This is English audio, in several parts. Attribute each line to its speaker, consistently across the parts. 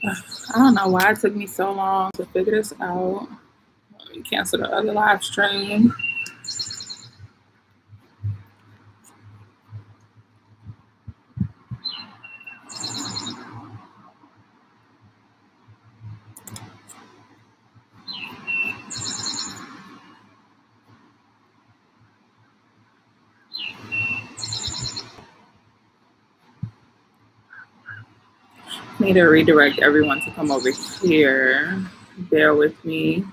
Speaker 1: I don't know why it took me so long to figure this out. Let me cancel the other live stream. Need to redirect everyone to come over here. Bear with me.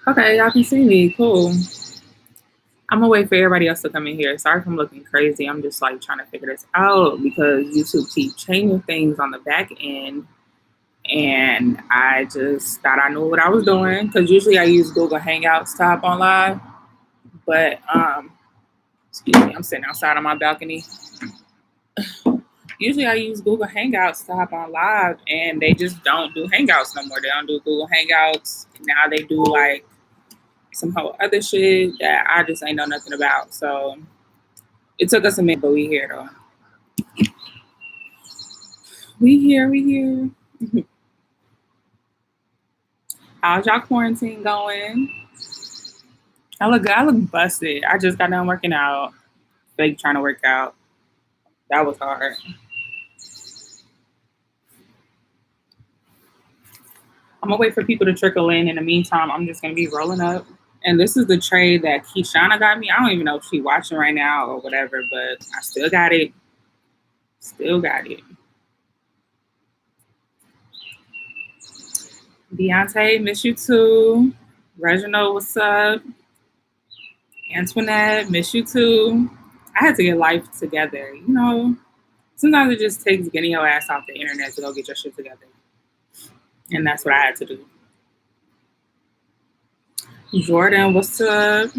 Speaker 1: Okay, y'all can see me. Cool. I'm gonna wait for everybody else to come in here. Sorry if I'm looking crazy. I'm just like trying to figure this out because YouTube keep changing things on the back end. And I just thought I knew what I was doing because usually I use Google Hangouts to hop on live. But excuse me, I'm sitting outside on my balcony. Usually I use Google Hangouts to hop on live, and they just don't do Hangouts no more. They don't do Google Hangouts. Now they do like some whole other shit that I just ain't know nothing about. So it took us a minute, but we here though. We here. How's y'all quarantine going? I look busted. I just got done working out. Fake trying to work out. That was hard. I'm gonna wait for people to trickle in. In the meantime, I'm just gonna be rolling up. And this is the trade that Kishana got me. I don't even know if she's watching right now or whatever, but I still got it. Still got it. Deontay, miss you too. Reginald, what's up? Antoinette, miss you too. I had to get life together. You know, sometimes it just takes getting your ass off the internet to go get your shit together. And that's what I had to do. Jordan, what's up?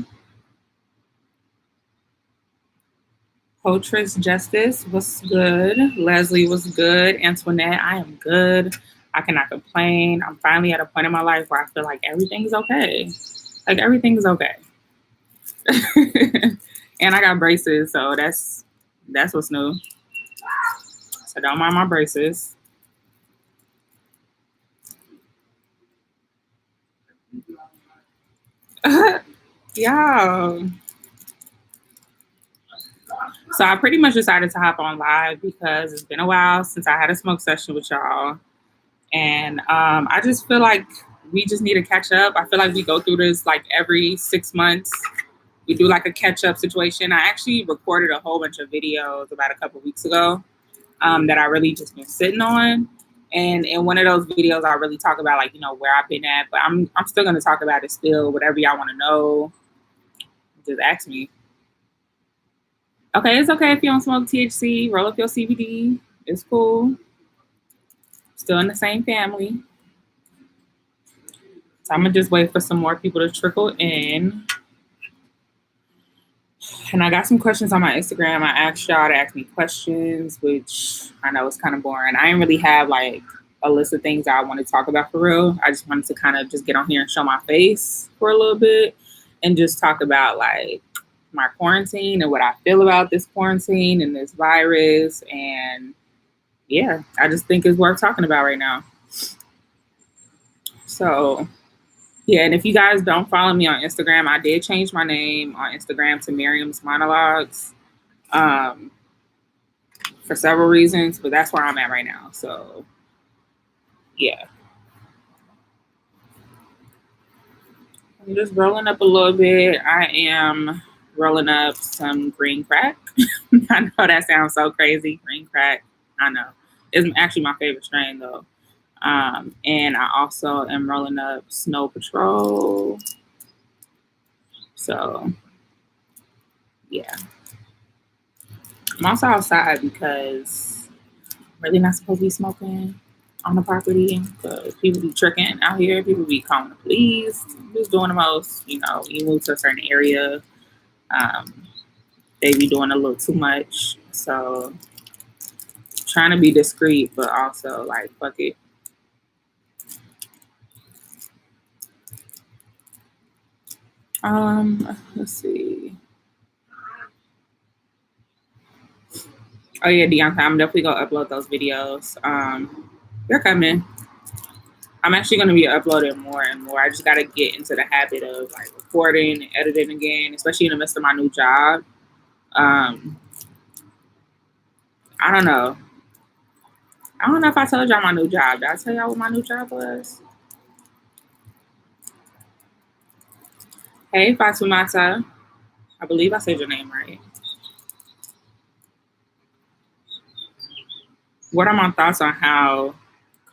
Speaker 1: Potress Justice, what's good? Leslie, what's good? Antoinette, I am good. I cannot complain. I'm finally at a point in my life where I feel like everything's okay. Like everything's okay. And I got braces, so that's what's new. So don't mind my braces. Yeah. So I pretty much decided to hop on live because it's been a while since I had a smoke session with y'all. And I just feel like we just need to catch up. I feel like we go through this like every 6 months. We do like a catch-up situation. I actually recorded a whole bunch of videos about a couple weeks ago that I really just been sitting on. And in one of those videos, I really talk about like, you know, where I've been at. But I'm still going to talk about it still. Whatever y'all want to know, just ask me. Okay, it's okay if you don't smoke THC. Roll up your CBD. It's cool. Still in the same family. So I'm going to just wait for some more people to trickle in. And I got some questions on my Instagram. I asked y'all to ask me questions, which I know is kind of boring. I didn't really have like a list of things that I want to talk about for real. I just wanted to kind of just get on here and show my face for a little bit and just talk about like my quarantine and what I feel about this quarantine and this virus. And yeah, I just think it's worth talking about right now. So yeah, and if you guys don't follow me on Instagram, I did change my name on Instagram to Miriam's Monologues for several reasons, but that's where I'm at right now. So yeah. I'm just rolling up a little bit. I am rolling up some green crack. I know that sounds so crazy. Green crack. I know. It's actually my favorite strain though. And I also am rolling up Snow Patrol. So yeah. I'm also outside because I'm really not supposed to be smoking on the property because people be tricking out here. People be calling the police. Just doing the most. You know, you move to a certain area, they be doing a little too much. So trying to be discreet, but also like fuck it. Let's see. Oh yeah, Deonta, I'm definitely gonna upload those videos. They're coming. I'm actually gonna be uploading more and more. I just gotta get into the habit of like recording and editing again, especially in the midst of my new job. Um, I don't know. I don't know if I told y'all my new job. Did I tell y'all what my new job was? Hey, Fatumata. I believe I said your name right. What are my thoughts on how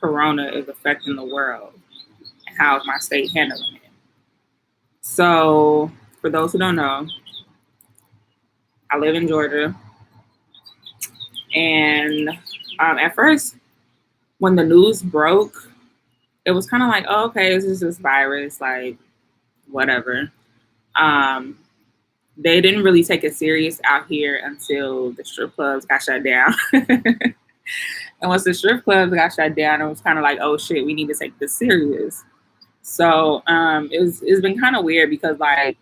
Speaker 1: Corona is affecting the world and how is my state handling it? So, for those who don't know, I live in Georgia. And at first, when the news broke, it was kind of like, oh, okay, this is this virus, like, whatever. They didn't really take it serious out here until the strip clubs got shut down. And once the strip clubs got shut down, it was kind of like, oh shit, we need to take this serious. So it's been kind of weird because like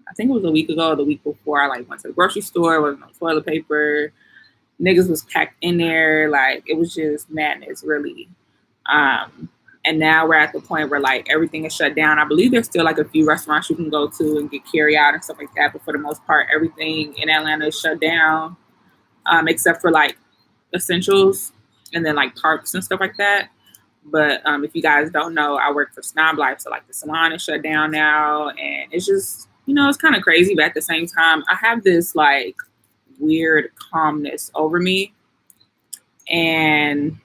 Speaker 1: I think it was a week ago, or the week before, I like went to the grocery store, there was no toilet paper, niggas was packed in there, like it was just madness, really. And now we're at the point where like everything is shut down. I believe there's still like a few restaurants you can go to and get carry out and stuff like that, but for the most part, everything in Atlanta is shut down, except for like essentials and then like parks and stuff like that. But if you guys don't know, I work for Snob Life, so like the salon is shut down now, and it's just it's kind of crazy. But at the same time, I have this like weird calmness over me, and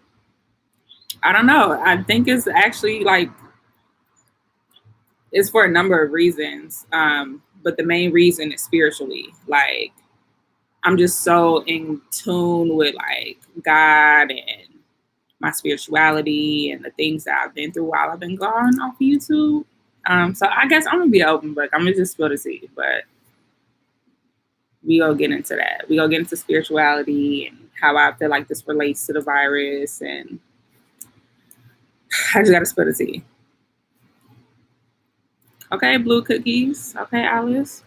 Speaker 1: I don't know. I think it's actually like it's for a number of reasons, but the main reason is spiritually. Like I'm just so in tune with like God and my spirituality and the things that I've been through while I've been gone off YouTube. So I guess I'm gonna be an open book. I'm gonna just spill the seed, but we gonna get into that. We gonna get into spirituality and how I feel like this relates to the virus, and I just gotta spill the tea. Okay, blue cookies. Okay, Alice.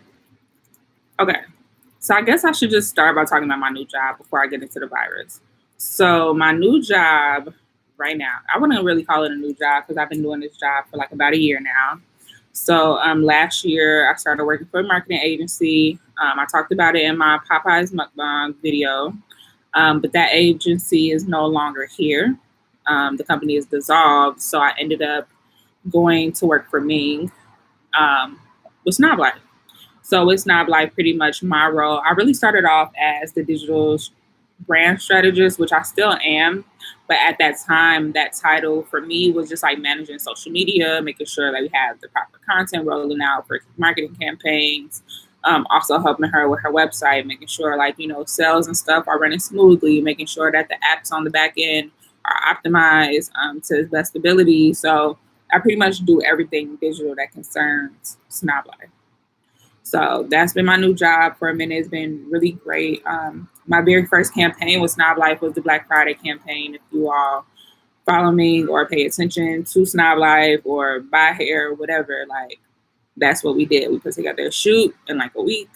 Speaker 1: Okay, so I guess I should just start by talking about my new job before I get into the virus. So my new job right now, I wouldn't really call it a new job because I've been doing this job for like about a year now. So last year I started working for a marketing agency. I talked about it in my Popeyes mukbang video, but that agency is no longer here. The company is dissolved, so I ended up going to work for Ming with Snob Life. So it's not like pretty much my role. I really started off as the digital brand strategist, which I still am. But at that time, that title for me was just like managing social media, making sure that we have the proper content rolling out for marketing campaigns. Also helping her with her website, making sure like, sales and stuff are running smoothly, making sure that the apps on the back end are optimized to its best ability. So I pretty much do everything digital that concerns Snob Life. So that's been my new job for a minute. It's been really great. My very first campaign with Snob Life was the Black Friday campaign. If you all follow me or pay attention to Snob Life or buy hair or whatever, like that's what we did. We put together a shoot in like a week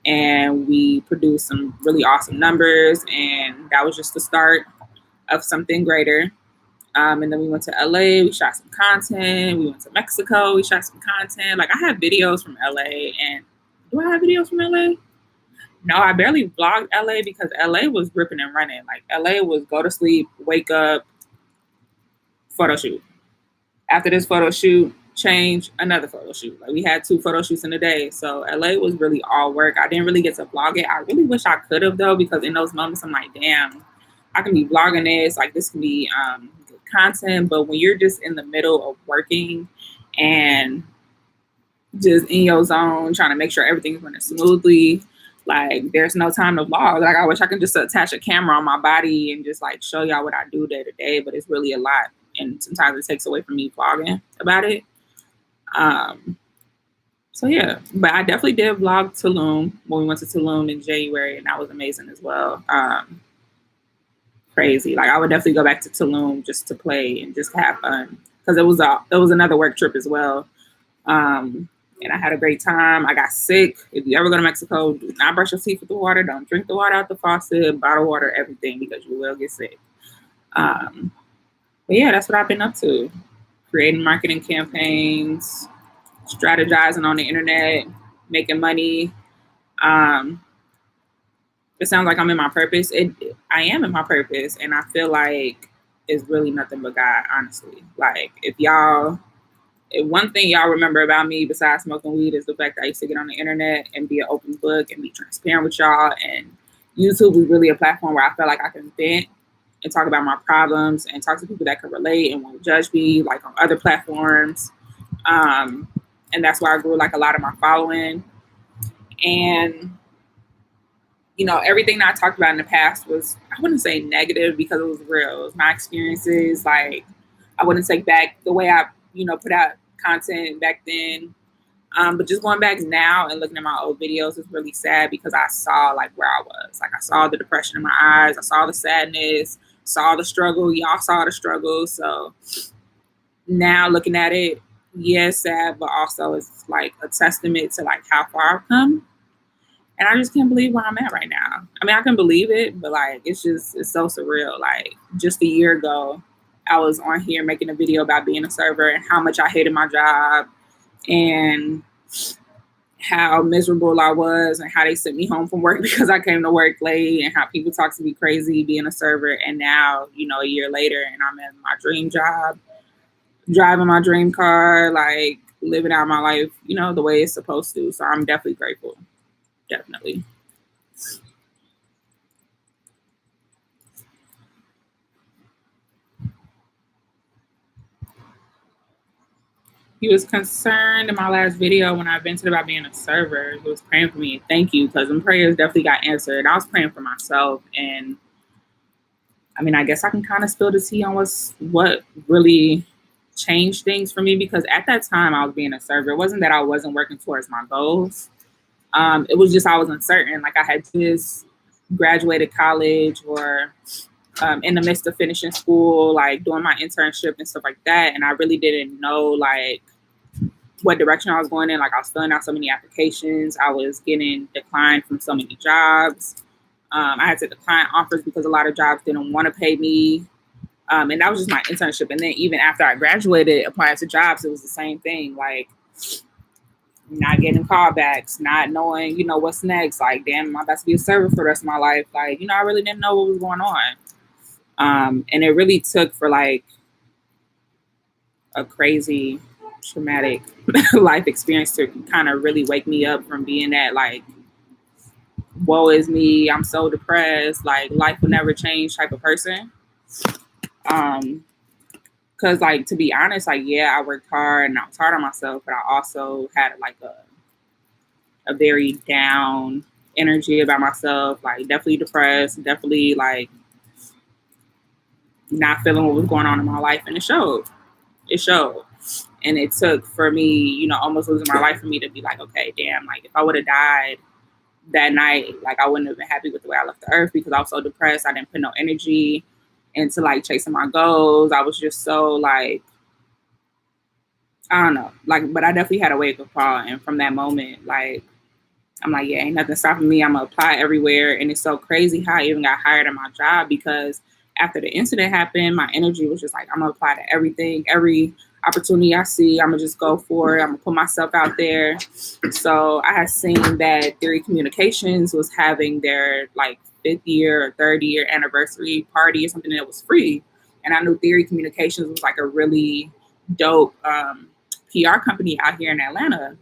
Speaker 1: and we produced some really awesome numbers. And that was just the start of something greater. And then we went to LA, we shot some content. We went to Mexico, we shot some content. Like I have videos from LA, and do I have videos from LA? No, I barely vlogged LA because LA was ripping and running. Like LA was go to sleep, wake up, photo shoot. After this photo shoot, change, another photo shoot. Like we had 2 photo shoots in a day. So LA was really all work. I didn't really get to vlog it. I really wish I could have though, because in those moments I'm like, damn, I can be vlogging this. Like this can be good content. But when you're just in the middle of working and just in your zone, trying to make sure everything's running smoothly, like there's no time to vlog. Like I wish I could just attach a camera on my body and just like show y'all what I do day to day. But it's really a lot. And sometimes it takes away from me vlogging about it. So yeah, but I definitely did vlog Tulum when we went to Tulum in January, and that was amazing as well. Crazy. Like I would definitely go back to Tulum just to play and just have fun because it was another work trip as well. And and I had a great time. I got sick. If you ever go to Mexico, do not brush your teeth with the water. Don't drink the water out the faucet, bottle water, everything, because you will get sick. But yeah, that's what I've been up to. Creating marketing campaigns, strategizing on the internet, making money. It sounds like I'm in my purpose. I am in my purpose, and I feel like it's really nothing but God, honestly. Like, if one thing y'all remember about me besides smoking weed is the fact that I used to get on the internet and be an open book and be transparent with y'all. And YouTube was really a platform where I felt like I could vent and talk about my problems and talk to people that could relate and won't judge me, like on other platforms. And that's why I grew like a lot of my following. And everything that I talked about in the past was, I wouldn't say negative because it was real. It was my experiences. Like, I wouldn't take back the way I, put out content back then. But just going back now and looking at my old videos is really sad because I saw like where I was. Like, I saw the depression in my eyes. I saw the sadness, saw the struggle. Y'all saw the struggle. So now looking at it, yes, sad, but also it's like a testament to like how far I've come. And I just can't believe where I'm at right now. I mean, I can believe it, but like, it's so surreal. Like, just a year ago, I was on here making a video about being a server and how much I hated my job and how miserable I was and how they sent me home from work because I came to work late and how people talk to me crazy being a server. And now, a year later, and I'm in my dream job, driving my dream car, like living out my life, the way it's supposed to. So I'm definitely grateful. Definitely. He was concerned in my last video when I vented about being a server. He was praying for me. Thank you, because them prayers definitely got answered. I was praying for myself, and I mean, I guess I can kind of spill the tea on what really changed things for me, because at that time I was being a server. It wasn't that I wasn't working towards my goals. It was just I was uncertain. Like, I had just graduated college or in the midst of finishing school, like doing my internship and stuff like that. And I really didn't know like what direction I was going in. Like, I was filling out so many applications. I was getting declined from so many jobs. I had to decline offers because a lot of jobs didn't want to pay me. And that was just my internship. And then even after I graduated, applying to jobs, it was the same thing. Like, not getting callbacks, not knowing, what's next. Like, damn, am I about to be a server for the rest of my life? Like, I really didn't know what was going on. And it really took for like a crazy traumatic life experience to kind of really wake me up from being that like, woe is me, I'm so depressed, like life will never change type of person. Because like, to be honest, like, yeah, I worked hard and I was hard on myself, but I also had like a very down energy about myself, like definitely depressed, definitely like not feeling what was going on in my life. And it showed. And it took for me, almost losing my life for me to be like, okay, damn, like if I would have died that night, like I wouldn't have been happy with the way I left the earth because I was so depressed. I didn't put no energy into like chasing my goals. I was just so like, I don't know, like, but I definitely had a wake up call. And from that moment, like, I'm like, yeah, ain't nothing stopping me. I'm gonna apply everywhere. And it's so crazy how I even got hired at my job, because after the incident happened, my energy was just like, I'm gonna apply to everything, every opportunity I see, I'm gonna just go for it. I'm gonna put myself out there. So I had seen that Theory Communications was having their like 5th year or 3rd year anniversary party or something that was free. And I knew Theory Communications was like a really dope PR company out here in Atlanta.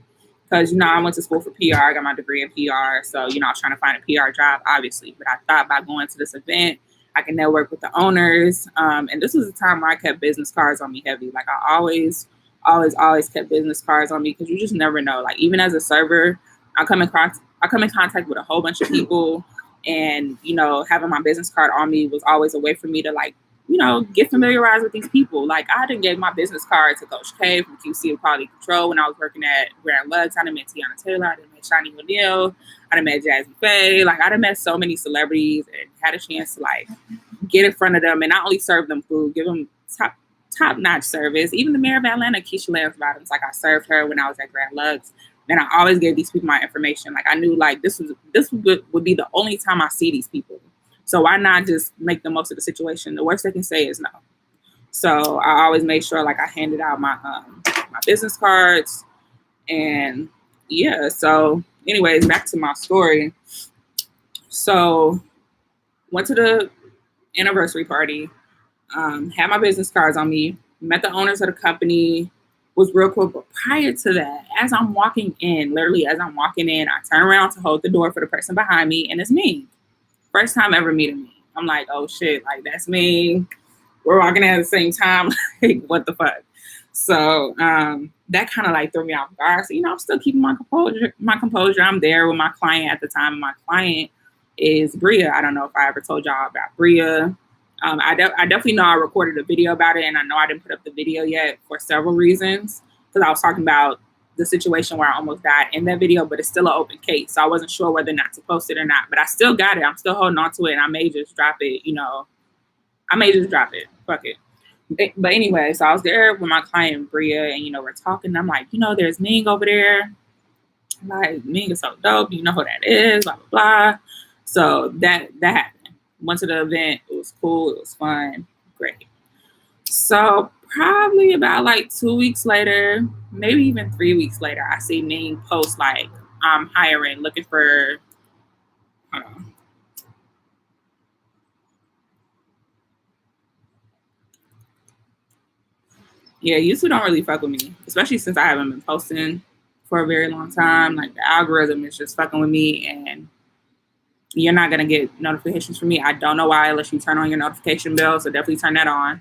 Speaker 1: Because, I went to school for PR. I got my degree in PR. So, I was trying to find a PR job, obviously. But I thought by going to this event, I can network with the owners. And this was a time where I kept business cards on me heavy. Like, I always kept business cards on me, because you just never know. Like, even as a server, I come in contact with a whole bunch of people. And, having my business card on me was always a way for me to, like, get familiarized with these people. Like, I done gave my business card to Coach K from QC and Quality Control when I was working at Grand Lux. I done met Tiana Taylor. I done met Shani O'Neal. I done met Jazzy Faye. Like, I done met so many celebrities and had a chance to, like, get in front of them and not only serve them food, give them top-notch service. Even the mayor of Atlanta, Keisha Lance Bottoms, like, I served her when I was at Grand Lux. And I always gave these people my information. Like I knew like this would be the only time I see these people. So why not just make the most of the situation? The worst they can say is no. So I always made sure like I handed out my business cards. And yeah, so anyways, back to my story. So went to the anniversary party, had my business cards on me, met the owners of the company, was real cool. But prior to that, as I'm walking in, I turn around to hold the door for the person behind me, and it's me. First time ever meeting me. I'm like, oh shit, like that's me. We're walking in at the same time. Like, what the fuck? So that kind of like threw me off guard. So, I'm still keeping my composure. I'm there with my client at the time. My client is Bria. I don't know if I ever told y'all about Bria. I definitely know I recorded a video about it, and I know I didn't put up the video yet for several reasons, because I was talking about the situation where I almost died in that video, but it's still an open case. So I wasn't sure whether or not to post it or not, but I still got it. I'm still holding on to it, and I may just drop it, Fuck it. But anyway, so I was there with my client, Bria, and, we're talking. And I'm like, there's Ming over there. Like, Ming is so dope. You know who that is, blah, blah, blah. So that happened. Went to the event. It was cool. It was fun. Great. So probably about like 2 weeks later, maybe even 3 weeks later, I see Ming post like, I'm hiring, looking for, yeah, YouTube don't really fuck with me, especially since I haven't been posting for a very long time. Like the algorithm is just fucking with me, and you're not gonna get notifications from me. I don't know why, unless you turn on your notification bell. So definitely turn that on.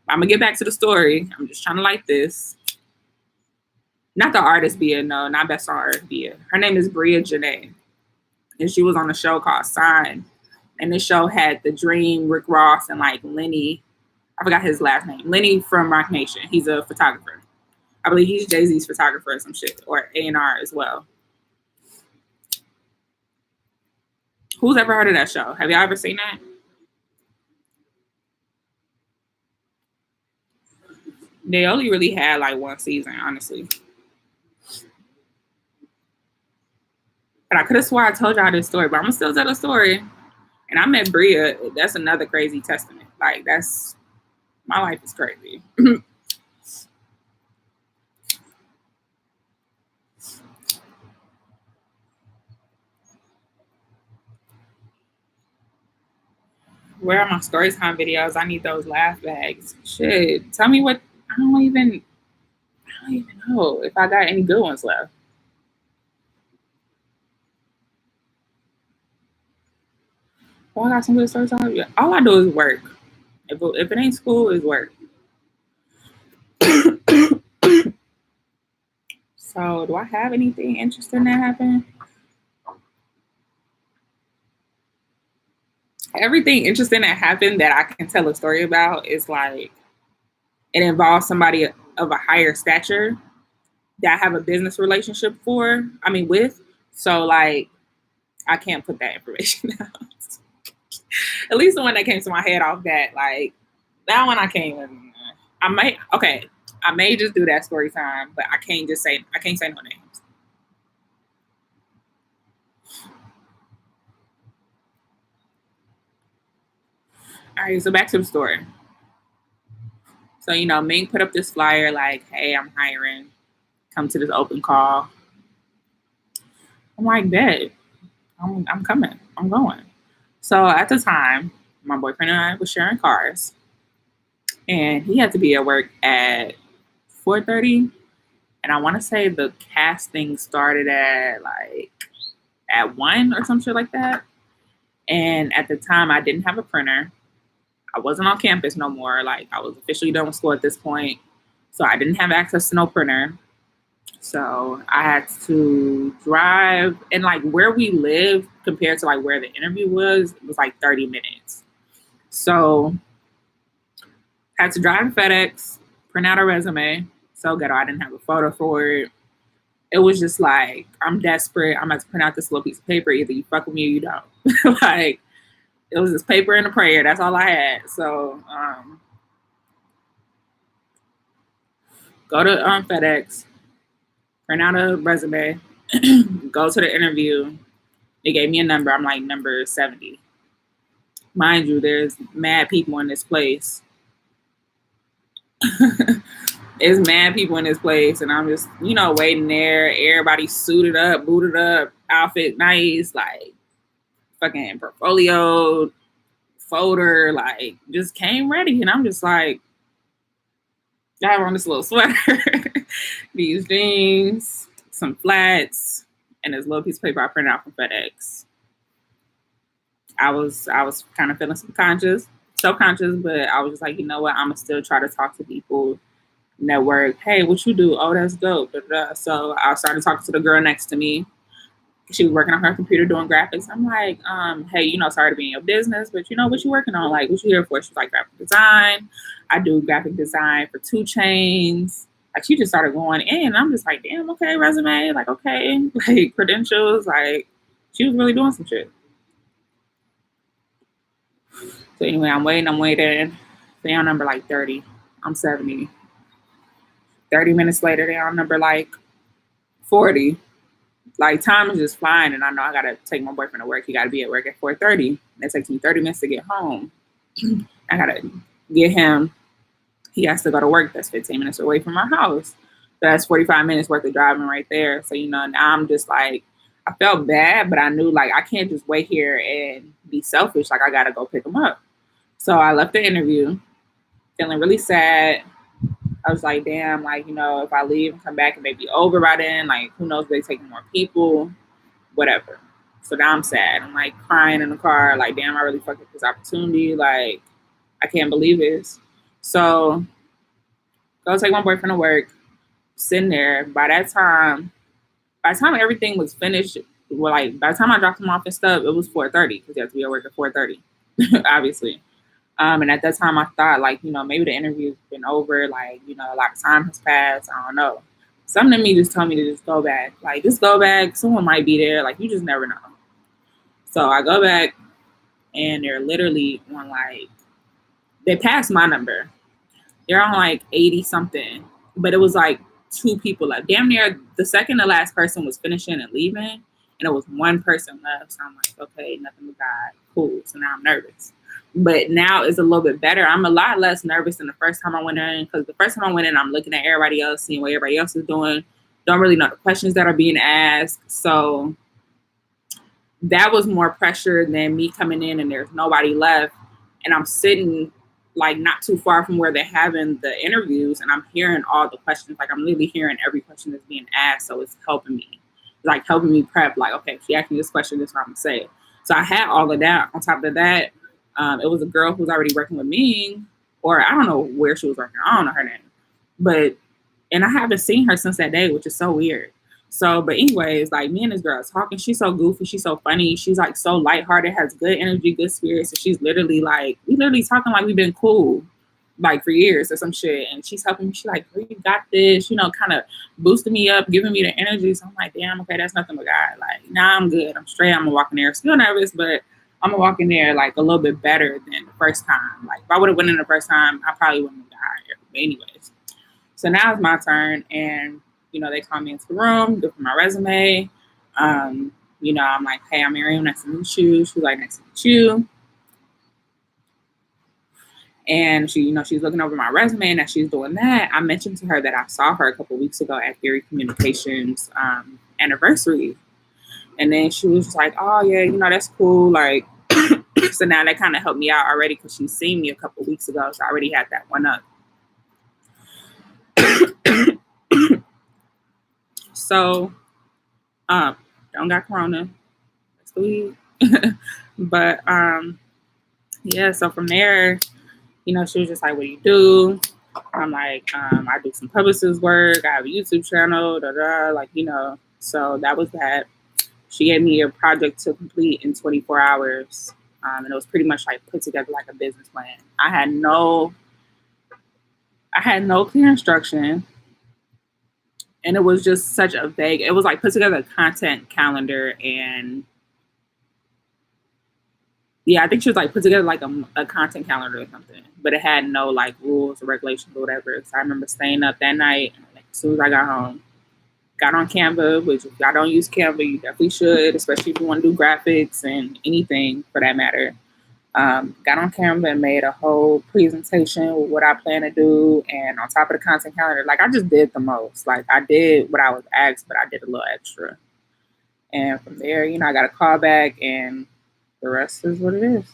Speaker 1: I'm gonna get back to the story. I'm just trying to like this. Not the artist Bia, no, not best song artist Bia. Her name is Bria Janae, and she was on a show called Sign. And this show had The Dream, Rick Ross, and like Lenny. I forgot his last name. Lenny from Rock Nation. He's a photographer. I believe he's Jay-Z's photographer or some shit, or A&R as well. Who's ever heard of that show? Have y'all ever seen that? They only really had like one season, honestly. But I could have swore I told y'all this story, but I'm gonna still tell the story. And I met Bria. That's another crazy testament. Like my life is crazy. Where are my story time videos? I need those laugh bags. Shit. Tell me what. I don't even know if I got any good ones left. Oh, I got some good story time. Yeah. All I do is work. If it ain't school, it's work. So, do I have anything interesting that happened? Everything interesting that happened that I can tell a story about is like it involves somebody of a higher stature that I have a business relationship with. So like I can't put that information out. At least the one that came to my head off that, like that one I can't even. I may just do that story time, but I can't say no names. All right, so back to the story. So, Ming put up this flyer like, hey, I'm hiring. Come to this open call. I'm like, bet. I'm coming. I'm going. So at the time, my boyfriend and I were sharing cars. And he had to be at work at 4:30. And I want to say the casting started at 1 or some shit like that. And at the time, I didn't have a printer. I wasn't on campus no more. Like, I was officially done with school at this point. So I didn't have access to no printer. So I had to drive. And, like, where we live compared to, like, where the interview was, it was, like, 30 minutes. So I had to drive to FedEx, print out a resume. So ghetto, I didn't have a photo for it. It was just like, I'm desperate. I'm about to print out this little piece of paper. Either you fuck with me or you don't. Like, it was this paper and a prayer. That's all I had. So go to FedEx, print out a resume, go to the interview. They gave me a number. I'm like number 70. Mind you, there's mad people in this place. There's mad people in this place, and I'm just, waiting there. Everybody suited up, booted up, outfit nice, like fucking portfolio, folder, like just came ready. And I'm just like, I have on this little sweater, these jeans, some flats, and this little piece of paper I printed out from FedEx. I was kind of feeling self-conscious, but I was just like, you know what? I'm gonna still try to talk to people, network. Hey, what you do? Oh, that's dope. So I started talking to the girl next to me. She was working on her computer doing graphics. I'm like, hey, sorry to be in your business, but what you working on? Like, what you here for? She's like, graphic design. I do graphic design for 2 Chainz. Like, she just started going in. I'm just like, damn, okay, resume. Like, okay, like credentials. Like, she was really doing some shit. So anyway, I'm waiting. They on number like 30. I'm 70. 30 minutes later, they on number like 40. Like, time is just flying, and I know I gotta take my boyfriend to work. He gotta be at work at 4:30. It takes me 30 minutes to get home. I gotta get him. He has to go to work. That's 15 minutes away from my house. So that's 45 minutes worth of driving right there. So, now I'm just like, I felt bad, but I knew like I can't just wait here and be selfish. Like, I gotta go pick him up. So I left the interview feeling really sad. I was like, damn, like, if I leave and come back and maybe over by then, like, who knows if they taking more people, whatever. So now I'm sad. I'm like crying in the car, like, damn, I really fucked up this opportunity. Like, I can't believe this. So go take my boyfriend to work, sitting there. By the time everything was finished, by the time I dropped him off and stuff, it was 4:30 because you have to be at work at 4:30, obviously. And at that time, I thought, like, maybe the interview's been over. Like, a lot of time has passed. I don't know. Something in me just told me to just go back. Like, just go back. Someone might be there. Like, you just never know. So I go back, and they're literally on, like, they passed my number. They're on, like, 80-something. But it was, like, 2 people left. Damn near the second to last person was finishing and leaving. And it was 1 person left. So I'm like, okay, nothing but God. Cool. So now I'm nervous. But now it's a little bit better. I'm a lot less nervous than the first time I went in, because the first time I went in, I'm looking at everybody else, seeing what everybody else is doing. Don't really know the questions that are being asked. So that was more pressure than me coming in and there's nobody left. And I'm sitting like not too far from where they're having the interviews, and I'm hearing all the questions. Like, I'm literally hearing every question that's being asked. So it's helping me. Like, helping me prep. Like, okay, if she asked me this question, this is what I'm going to say. So I had all of that. On top of that, it was a girl who was already working with me, or I don't know where she was working. I don't know her name, and I haven't seen her since that day, which is so weird. So, but anyways, like, me and this girl talking. She's so goofy. She's so funny. She's like so lighthearted, has good energy, good spirits. And she's literally like, we literally talking like we've been cool, like for years or some shit. And she's helping me. She's like, you got this, kind of boosting me up, giving me the energy. So I'm like, damn, okay, that's nothing but God. Like, nah, I'm good. I'm straight. I'm gonna walk in there. Still nervous, but I'm gonna walk in there like a little bit better than the first time. Like, if I would have went in the first time, I probably wouldn't have died. But anyways, so now it's my turn, and they call me into the room, go for my resume. I'm like, hey, I'm Miriam, nice to meet you. She's like, nice to meet you. And she, she's looking over my resume, and as she's doing that, I mentioned to her that I saw her a couple of weeks ago at Theory Communications anniversary. And then she was just like, oh, yeah, that's cool. Like, so now that kind of helped me out already, because she's seen me a couple of weeks ago. So I already had that one up. So, don't got corona. That's the weed. But, yeah, so from there, she was just like, what do you do? I'm like, I do some publicist work. I have a YouTube channel, like, so that was that. She gave me a project to complete in 24 hours. And it was pretty much like put together like a business plan. I had no clear instruction. And it was just such a vague, it was like put together a content calendar, and yeah, I think she was like put together like a content calendar or something, but it had no like rules or regulations or whatever. So I remember staying up that night, and like, as soon as I got home, got on Canva, which if y'all don't use Canva, you definitely should, especially if you want to do graphics and anything for that matter. Got on Canva and made a whole presentation with what I plan to do. And on top of the content calendar, like I just did the most. Like I did what I was asked, but I did a little extra. And from there, I got a call back and the rest is what it is.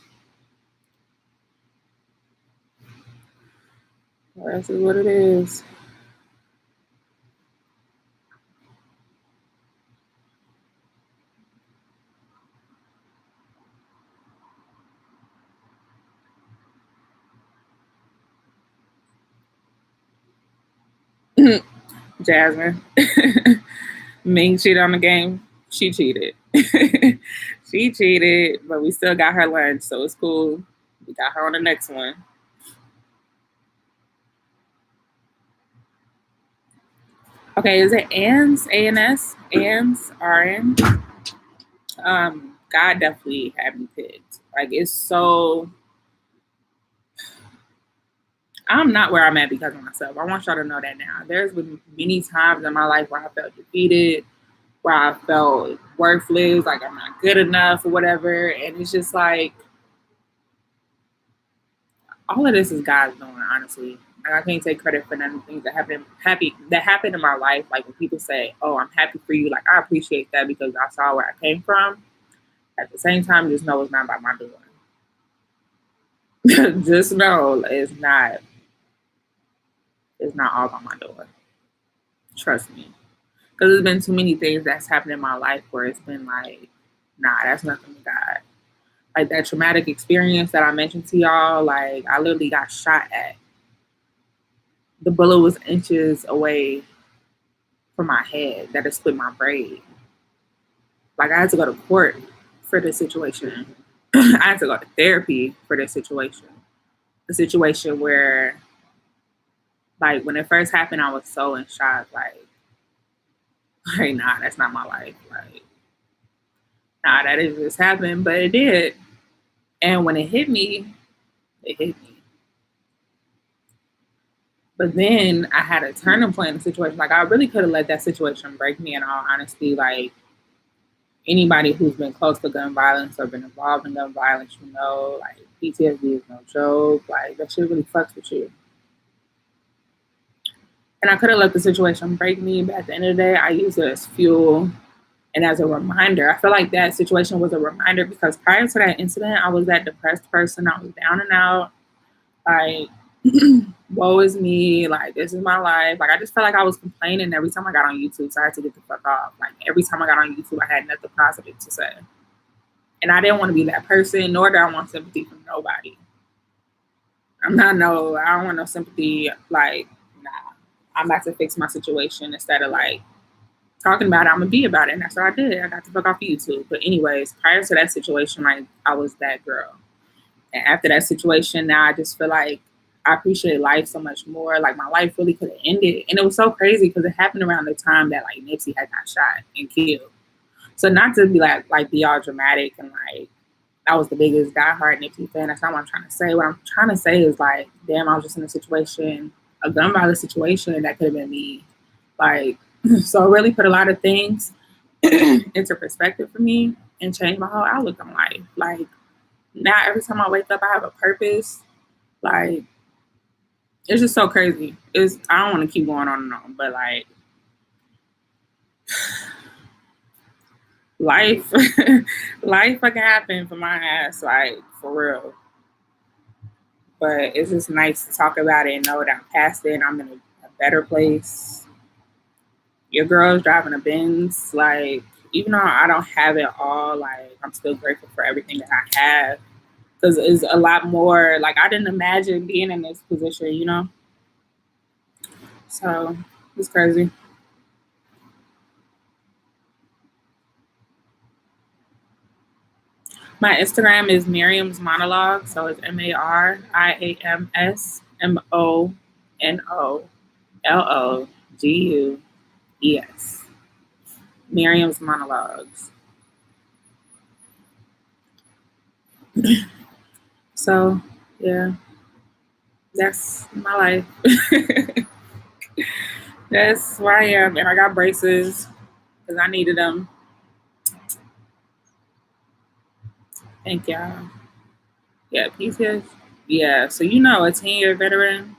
Speaker 1: The rest is what it is. Jasmine. Ming cheated on the game. She cheated. She cheated, but we still got her lunch, so it's cool. We got her on the next one. Okay, is it ANS? ANS? ANS? RN? God definitely had me picked. Like, it's so... I'm not where I'm at because of myself. I want y'all to know that now. There's been many times in my life where I felt defeated, where I felt worthless, like I'm not good enough or whatever. And it's just like, all of this is God's doing, honestly. Like, I can't take credit for none of the things that happened in my life. Like when people say, "Oh, I'm happy for you," like I appreciate that because I saw where I came from. At the same time, just know it's not by my doing. Just know it's not all by my doing. Trust me. Because there's been too many things that's happened in my life where it's been like, nah, that's nothing to God. Like that traumatic experience that I mentioned to y'all, like I literally got shot at. The bullet was inches away from my head that had split my brain. Like I had to go to court for this situation. I had to go to therapy for this situation. A situation where, like, when it first happened, I was so in shock. Like, nah, that's not my life. Like, nah, that didn't just happen, but it did. And when it hit me, it hit me. But then I had a turning point in the situation. Like, I really could have let that situation break me in all honesty. Like, anybody who's been close to gun violence or been involved in gun violence, like, PTSD is no joke. Like, that shit really fucks with you. And I could have let the situation break me, but at the end of the day, I use it as fuel and as a reminder. I feel like that situation was a reminder because prior to that incident, I was that depressed person. I was down and out. Like, woe is me. Like, this is my life. Like, I just felt like I was complaining every time I got on YouTube, so I had to get the fuck off. Like, every time I got on YouTube, I had nothing positive to say. And I didn't want to be that person, nor did I want sympathy from nobody. I don't want no sympathy. Like, nah. I'm about to fix my situation instead of, like, talking about it. I'm going to be about it. And that's what I did. I got the fuck off YouTube. But anyways, prior to that situation, like, I was that girl. And after that situation, now I just feel like I appreciate life so much more. Like, my life really could have ended. And it was so crazy because it happened around the time that, like, Nipsey had got shot and killed. So not to be like be all dramatic and like I was the biggest diehard Nipsey fan. That's not what I'm trying to say. What I'm trying to say is like, damn, I was just in a gun violence situation that could have been me. Like, so it really put a lot of things into perspective for me and changed my whole outlook on life. Like, now every time I wake up, I have a purpose. Like, it's just so crazy. I don't want to keep going on and on, but like, life fucking happened for my ass, like, for real. But it's just nice to talk about it and know that I'm past it and I'm in a better place. Your girl's driving a Benz. Like, even though I don't have it all, like, I'm still grateful for everything that I have. Because it's a lot more, like, I didn't imagine being in this position. So, it's crazy. My Instagram is Miriam's Monologue. So it's MariamSmONOLOGUES. Miriam's Monologues. So, yeah, that's my life. That's where I am, and I got braces because I needed them. Thank y'all. Yeah, pieces. Yeah, so a 10-year veteran,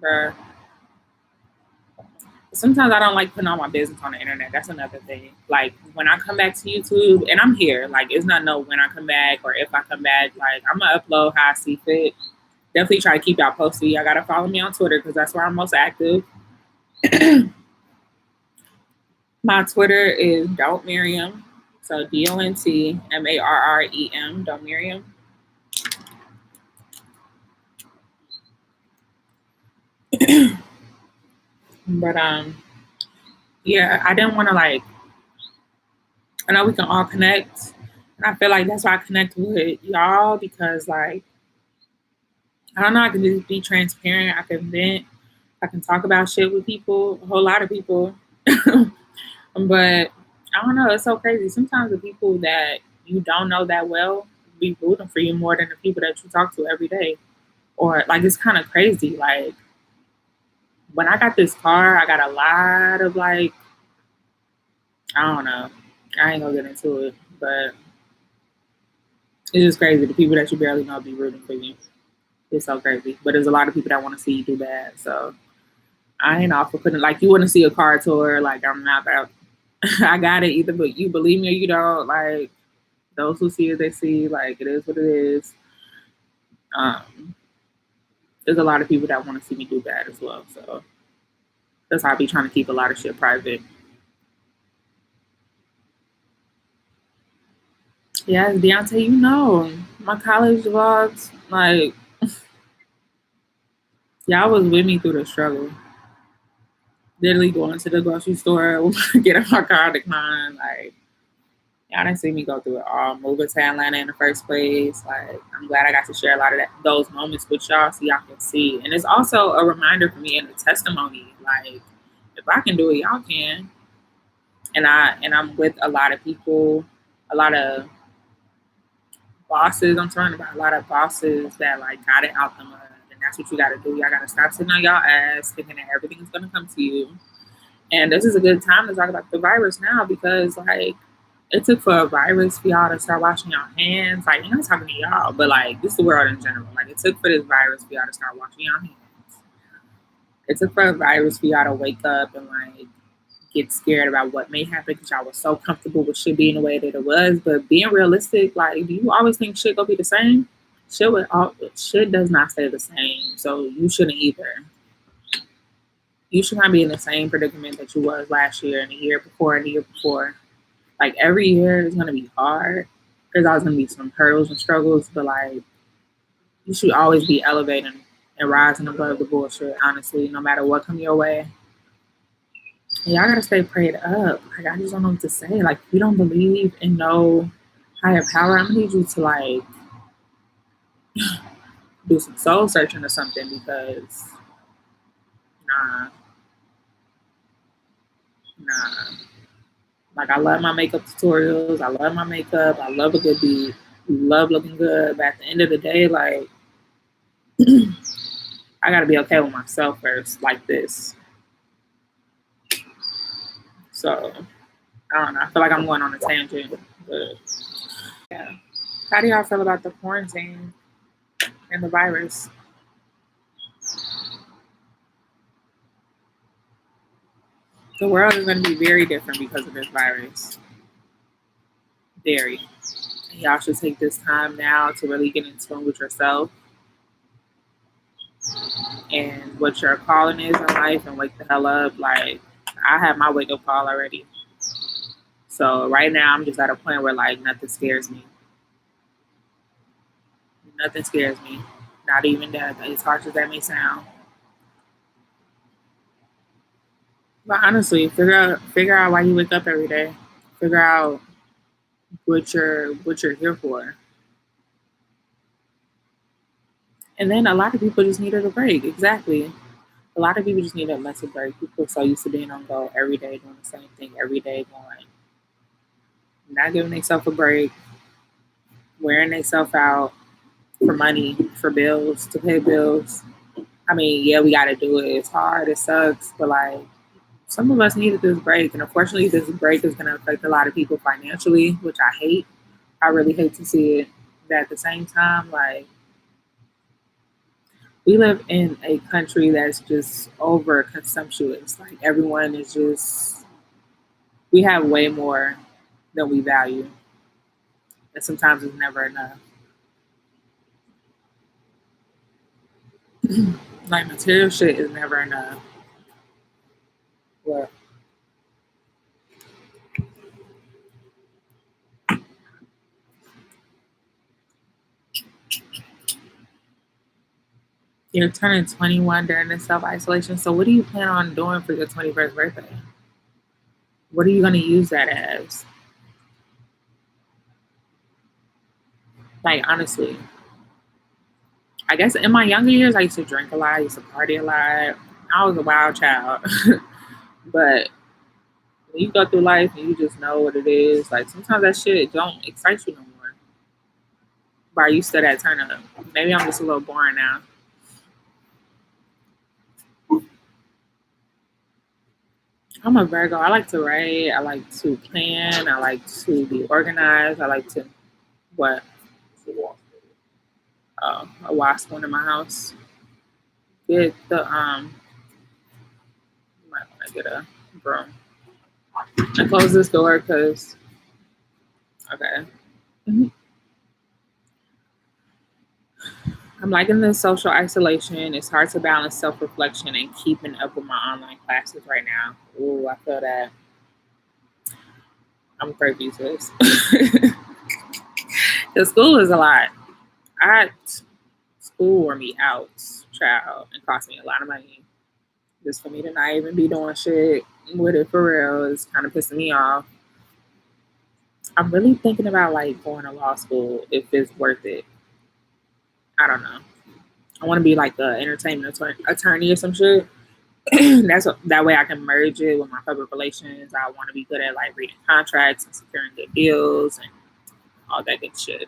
Speaker 1: bruh. Sometimes I don't like putting all my business on the internet. That's another thing. Like when I come back to YouTube, and I'm here, like it's not no when I come back or if I come back. Like I'm gonna upload how I see fit. Definitely try to keep y'all posted. Y'all gotta follow me on Twitter because that's where I'm most active. My Twitter is Don't Miriam. So DONTMARREM, Don't Miriam. But yeah, I didn't want to like. I know we can all connect, and I feel like that's why I connect with y'all because like I don't know, I can just be transparent. I can vent. I can talk about shit with people, a whole lot of people. But I don't know, it's so crazy. Sometimes the people that you don't know that well be rooting for you more than the people that you talk to every day. Or like it's kind of crazy. Like when I got this car, I got a lot of like I don't know. I ain't gonna get into it, but it's just crazy. The people that you barely know be rooting for you. It's so crazy. But there's a lot of people that want to see you do bad. So I ain't off for putting like you want to see a car tour. Like I'm not about. I got it either, but you believe me or you don't. Like those who see it, they see. Like it is what it is. Um, there's a lot of people that want to see me do bad as well. So that's how I be trying to keep a lot of shit private. Yeah, Deontay, my college vlogs, like y'all was with me through the struggle. Literally going to the grocery store, getting my car declined, like y'all didn't see me go through it all. Moving to Atlanta in the first place. Like, I'm glad I got to share a lot of those moments with y'all so y'all can see. And it's also a reminder for me and a testimony. Like, if I can do it, y'all can. And I'm with a lot of people, a lot of bosses. I'm talking about a lot of bosses that like got it out the mud. And that's what you gotta do. Y'all gotta stop sitting on y'all ass thinking that everything's gonna come to you. And this is a good time to talk about the virus now because like it took for a virus for y'all to start washing your hands. Like, I'm not talking to y'all, but like this is the world in general. Like it took for this virus for y'all to start washing your hands. It took for a virus for y'all to wake up and like get scared about what may happen because y'all was so comfortable with shit being the way that it was. But being realistic, like, do you always think shit gonna be the same? Shit does not stay the same. So you shouldn't either. You should not be in the same predicament that you was last year and the year before and the year before. Like every year is gonna be hard. There's always gonna be some hurdles and struggles, but like you should always be elevating and rising above the bullshit, honestly, no matter what come your way. Y'all gotta stay prayed up. Like I just don't know what to say. Like if you don't believe in no higher power, I'm gonna need you to like do some soul searching or something because nah, nah. Like I love my makeup tutorials. I love my makeup. I love a good beat. Love looking good. But at the end of the day, like I gotta be okay with myself first, like this. So I don't know. I feel like I'm going on a tangent, but yeah. How do y'all feel about the quarantine and the virus? The world is going to be very different because of this virus. Very. And y'all should take this time now to really get in tune with yourself and what your calling is in life and wake the hell up. Like, I have my wake up call already. So right now, I'm just at a point where like nothing scares me. Nothing scares me. Not even death, as harsh as that may sound. But honestly, figure out why you wake up every day. Figure out what you're here for. And then a lot of people just needed a break. Exactly. A lot of people just need a mental break. People are so used to being on go every day, doing the same thing every day, going not giving themselves a break, wearing themselves out for money, for bills, to pay bills. I mean, yeah, we got to do it. It's hard. It sucks. But like, some of us needed this break. And unfortunately, this break is going to affect a lot of people financially, which I hate. I really hate to see it. But at the same time, like, we live in a country that's just over consumptuous. Like, everyone is just, we have way more than we value. And sometimes it's never enough. Like, material shit is never enough. What? You're turning 21 during this self isolation. So, what do you plan on doing for your 21st birthday? What are you going to use that as? Like, honestly, I guess in my younger years, I used to drink a lot, I used to party a lot. I was a wild child. But when you go through life and you just know what it is, like, sometimes that shit don't excite you no more. But I used to that turn up. Maybe I'm just a little boring now. I'm a Virgo. I like to write. I like to plan. I like to be organized. I like to what? A wasp one in my house. Get the you might want to get a broom. I close this door because okay. Mhm. I'm liking the social isolation. It's hard to balance self reflection and keeping up with my online classes right now. Ooh, I feel that. I'm crazy to this. The school is a lot. I School wore me out, child, and cost me a lot of money. Just for me to not even be doing shit with it for real is kind of pissing me off. I'm really thinking about like going to law school if it's worth it. I don't know. I want to be like the entertainment attorney or some shit. That way I can merge it with my public relations. I want to be good at like reading contracts and securing good deals and all that good shit.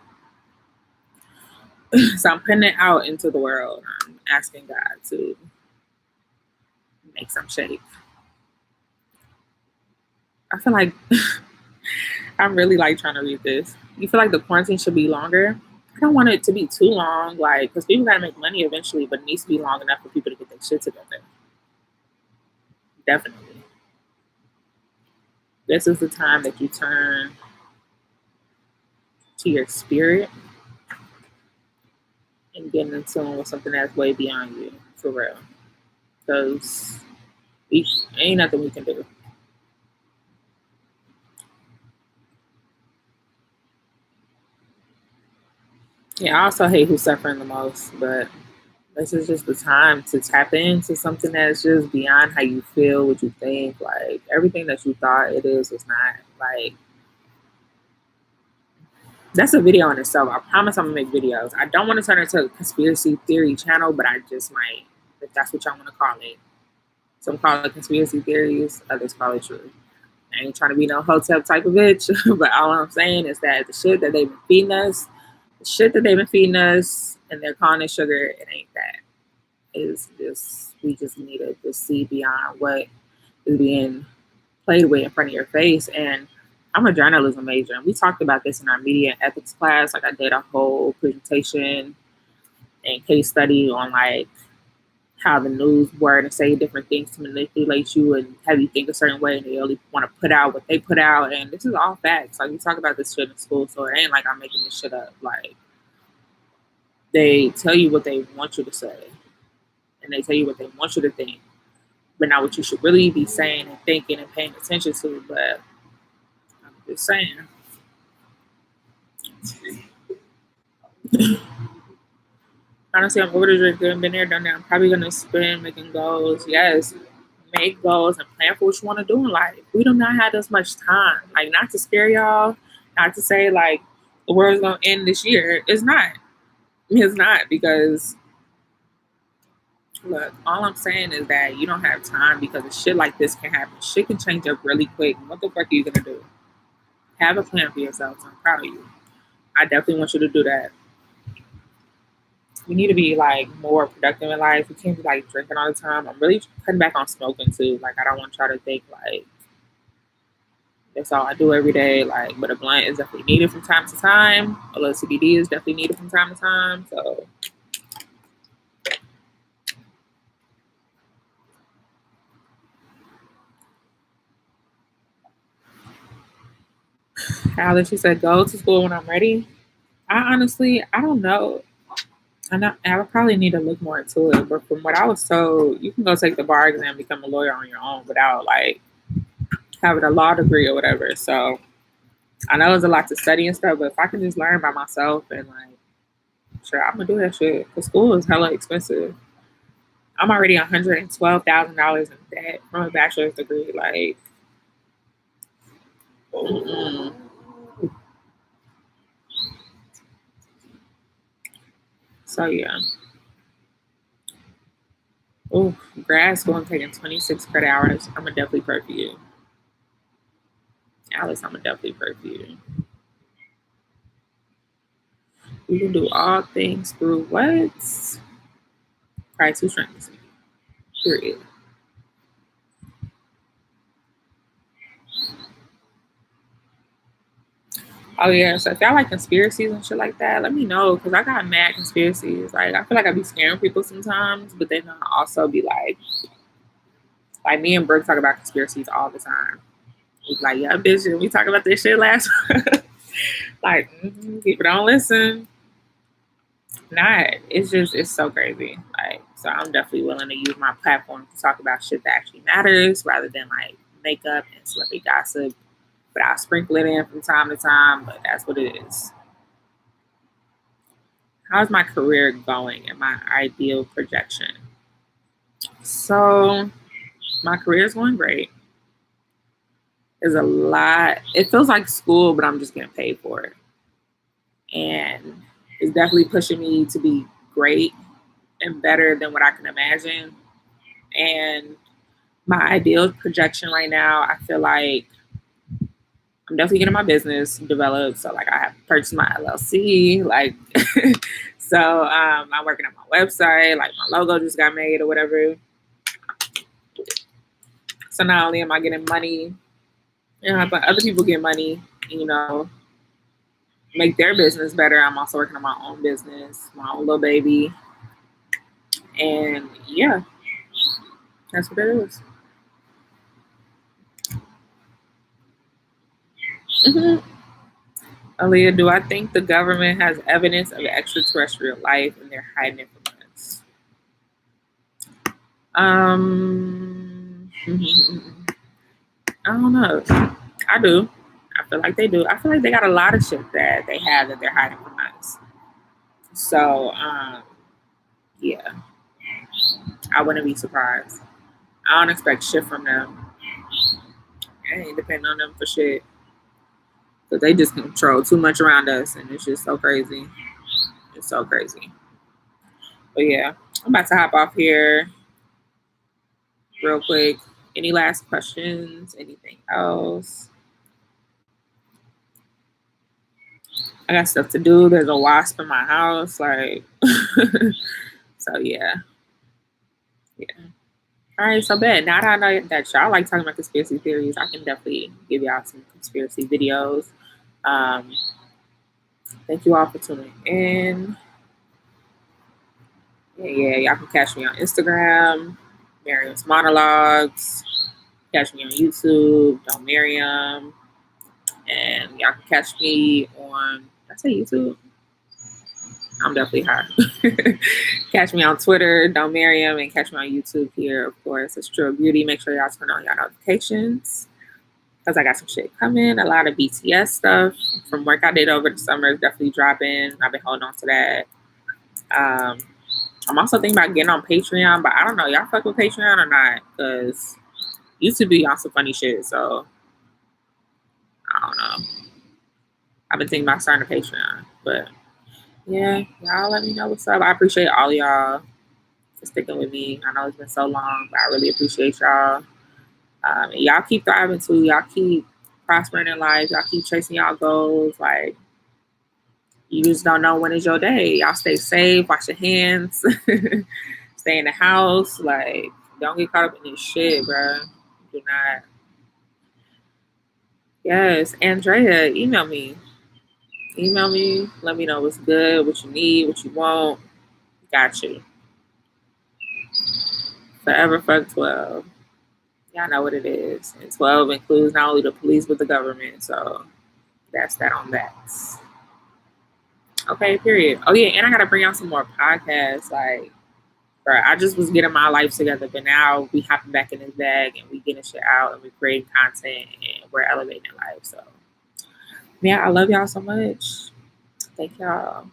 Speaker 1: So I'm putting it out into the world. I'm asking God to make some shape. I feel like I'm really like trying to read this. You feel like the quarantine should be longer? I don't want it to be too long, like, because people gotta make money eventually, but it needs to be long enough for people to get their shit together. Definitely. This is the time that you turn to your spirit and get in tune with something that's way beyond you, for real. Because ain't nothing we can do. Yeah, I also hate who's suffering the most, but this is just the time to tap into something that's just beyond how you feel, what you think. Like everything that you thought it is not. Like that's a video in itself. I promise I'm gonna make videos. I don't want to turn it into a conspiracy theory channel, but I just might, if that's what y'all want to call it. Some call it conspiracy theories, others call it truth. I ain't trying to be no hotel type of bitch, but all I'm saying is that the shit that they've been feeding us, and they're calling it sugar, it ain't that. Is just we just need to see beyond what is being played with in front of your face. And I'm a journalism major, and we talked about this in our media and ethics class. Like I did a whole presentation and case study on like how the news word and say different things to manipulate you and have you think a certain way, and they only want to put out what they put out. And this is all facts. Like we talk about this shit in school, so it ain't like I'm making this shit up. Like they tell you what they want you to say, and they tell you what they want you to think, but not what you should really be saying and thinking and paying attention to. But I'm just saying. Honestly, I'm over the drink. Been there, done that. I'm probably gonna spend making goals. Yes, make goals and plan for what you want to do in life. We do not have this much time. Like, not to scare y'all, not to say like the world's gonna end this year. It's not. It's not because look, all I'm saying is that you don't have time because of shit like this can happen. Shit can change up really quick. What the fuck are you gonna do? Have a plan for yourself. So I'm proud of you. I definitely want you to do that. we need to be like more productive in life. We can't be like drinking all the time. I'm really cutting back on smoking too. Like I don't want y'all to think like that's all I do every day. Like, but a blunt is definitely needed from time to time. A little CBD is definitely needed from time to time. So Alice, she said, go to school when I'm ready. I don't know. I would probably need to look more into it. But from what I was told, you can go take the bar exam, become a lawyer on your own without like having a law degree or whatever. So I know it's a lot to study and stuff, but if I can just learn by myself and like, sure, I'm gonna do that shit. Cause school is hella expensive. I'm already $112,000 in debt from a bachelor's degree. Like, mm-mm. So yeah. Oh, grad school and taking 26 credit hours. I'm gonna definitely pray for you, Alice. I'm gonna definitely pray for you. We can do all things through what? Christ who strengthens me. Period. Oh yeah, so if y'all like conspiracies and shit like that, let me know because I got mad conspiracies. Like I feel like I be scaring people sometimes, but then I also be like me and Brooke talk about conspiracies all the time. He's like, yeah, bitch, did we talk about this shit last? Like, people don't listen. Not. It's just it's so crazy. Like, so I'm definitely willing to use my platform to talk about shit that actually matters rather than like makeup and celebrity gossip. But I'll sprinkle it in from time to time. But that's what it is. How's my career going and my ideal projection? So my career is going great. There's a lot. It feels like school, but I'm just getting paid for it. And it's definitely pushing me to be great and better than what I can imagine. And my ideal projection right now, I feel like I'm definitely getting my business developed. So like I have purchased my LLC, like so I'm working on my website, like my logo just got made or whatever. So not only am I getting money, but other people get money, you know, make their business better. I'm also working on my own business, my own little baby. And yeah, that's what it is. Mm-hmm. Aaliyah, do I think the government has evidence of extraterrestrial life and they're hiding it from us? I don't know. I do. I feel like they do. I feel like they got a lot of shit that they have that they're hiding from us. So, yeah, I wouldn't be surprised. I don't expect shit from them. I ain't depend on them for shit. Because they just control too much around us and it's just so crazy. It's so crazy. But yeah, I'm about to hop off here real quick. Any last questions? Anything else? I got stuff to do. There's a wasp in my house. Like, so yeah. Yeah. All right, so bad. Now that I know that y'all like talking about conspiracy theories, I can definitely give y'all some conspiracy videos. Um, thank you all for tuning in. Yeah, y'all can catch me on Instagram, Miriam's Monologues. Catch me on YouTube, Don't Miriam. And y'all can catch me on, did I say YouTube? I'm definitely high. Catch me on Twitter, Don't Miriam, and catch me on YouTube here, of course. It's True Beauty. Make sure y'all turn on y'all notifications because I got some shit coming. A lot of BTS stuff from work I did over the summer is definitely dropping. I've been holding on to that. I'm also thinking about getting on Patreon, but I don't know. Y'all fuck with Patreon or not? Because used to be on some funny shit, so I don't know. I've been thinking about starting a Patreon, but yeah, y'all let me know what's up. I appreciate all y'all for sticking with me. I know it's been so long, but I really appreciate y'all. And y'all keep thriving too. Y'all keep prospering in life. Y'all keep chasing y'all goals. Like, You just don't know when is your day. Y'all stay safe, wash your hands, stay in the house. Like, don't get caught up in this shit, bro. Do not. Yes, Andrea, email me. Email me. Let me know what's good, what you need, what you want. Got you. Forever fuck 12. Y'all know what it is. And 12 includes not only the police but the government. So that's that on that. Okay, period. Oh yeah, and I gotta bring out some more podcasts. Like, bro, I just was getting my life together, but now we hopping back in this bag and we getting shit out and we creating content and we're elevating life. So yeah, I love y'all so much. Thank y'all.